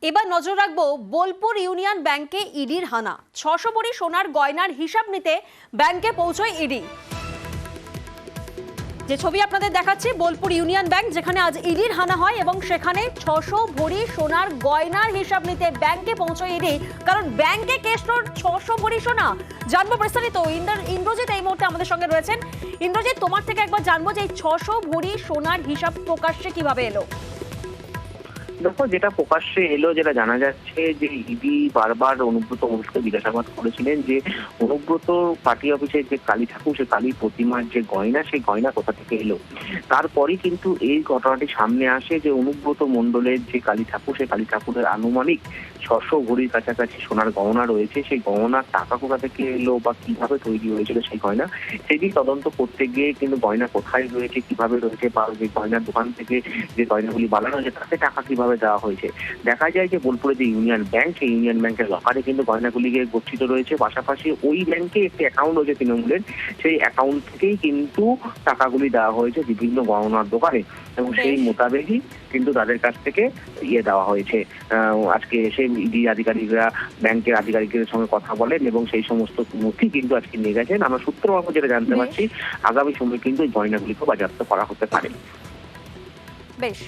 এবার নজর রাখবো বোলপুর ইউনিয়ন ব্যাংকে ইডির হানা। 600 ভরি সোনার গয়নার হিসাব নিতে ব্যাংকে পৌঁছয় ইডি। যে ছবি আপনাদের দেখাচ্ছি, বোলপুর ইউনিয়ন ব্যাংক, যেখানে আজ ইডির হানা হয় এবং সেখানে 600 ভরি সোনার গয়নার হিসাব নিতে ব্যাংকে পৌঁছয় ইডি। কারণ ব্যাংকে কেস নোট 600 ভরি সোনা। জানবো বিস্তারিত। ইন্দ্রজিৎ এই মুহূর্তে আমাদের সঙ্গে রয়েছেন। ইন্দ্রজিৎ, তোমার থেকে একবার জানবো যে এই 600 ভরি সোনার হিসাব প্রকাশ্যে কিভাবে এলো? দেখো, যেটা প্রকাশ্যে এলো, যেটা জানা যাচ্ছে যে ইডি বারবার অনুব্রত মণ্ডলকে জিজ্ঞাসাবাদ করেছিলেন যে অনুব্রত পার্টি অফিসের যে কালী ঠাকুর, সে কালী প্রতিমার যে গয়না, সেই গয়না কোথা থেকে এলো। তারপরই কিন্তু এই ঘটনাটি সামনে আসে যে অনুব্রত মণ্ডলের যে কালী ঠাকুর, সেই কালী ঠাকুরের আনুমানিক 600 ভরির কাছাকাছি সোনার গহনা রয়েছে। সেই গহনার টাকা কোথা থেকে এলো বা কিভাবে তৈরি হয়েছিল সেই গয়না, সেটি তদন্ত করতে গিয়ে কিন্তু গয়না কোথায় রয়েছে, কিভাবে রয়েছে, বা যে গয়নার দোকান থেকে যে গয়নাগুলি বানানো হয়েছে তাতে টাকা কিভাবে দেওয়া হয়েছে, দেখা যায় যে বোলপুরে যে ইউনিয়ন ব্যাংক, সেই ইউনিয়ন ব্যাংকের লকারে কিন্তু গয়নাগুলি গচ্ছিত রয়েছে। পাশাপাশি ওই ব্যাংকে একটি অ্যাকাউন্ট রয়েছে তৃণমূলের, সেই অ্যাকাউন্ট থেকেই কিন্তু টাকাগুলি দেওয়া হয়েছে বিভিন্ন গহনার দোকানে, এবং সেই মোতাবেকই কিন্তু তাদের কাছ থেকে দেওয়া হয়েছে। আজকে এসে ইডি আধিকারিকরা ব্যাংকের আধিকারিকদের সঙ্গে কথা বলেন এবং সেই সমস্ত নথি কিন্তু আজকে নিয়ে গেছেন। আমরা সূত্র মারফত যেটা জানতে পারছি, আগামী সময় কিন্তু এই গয়নাগুলিকে বাজেয়াপ্ত করা হতে পারে। বেশ।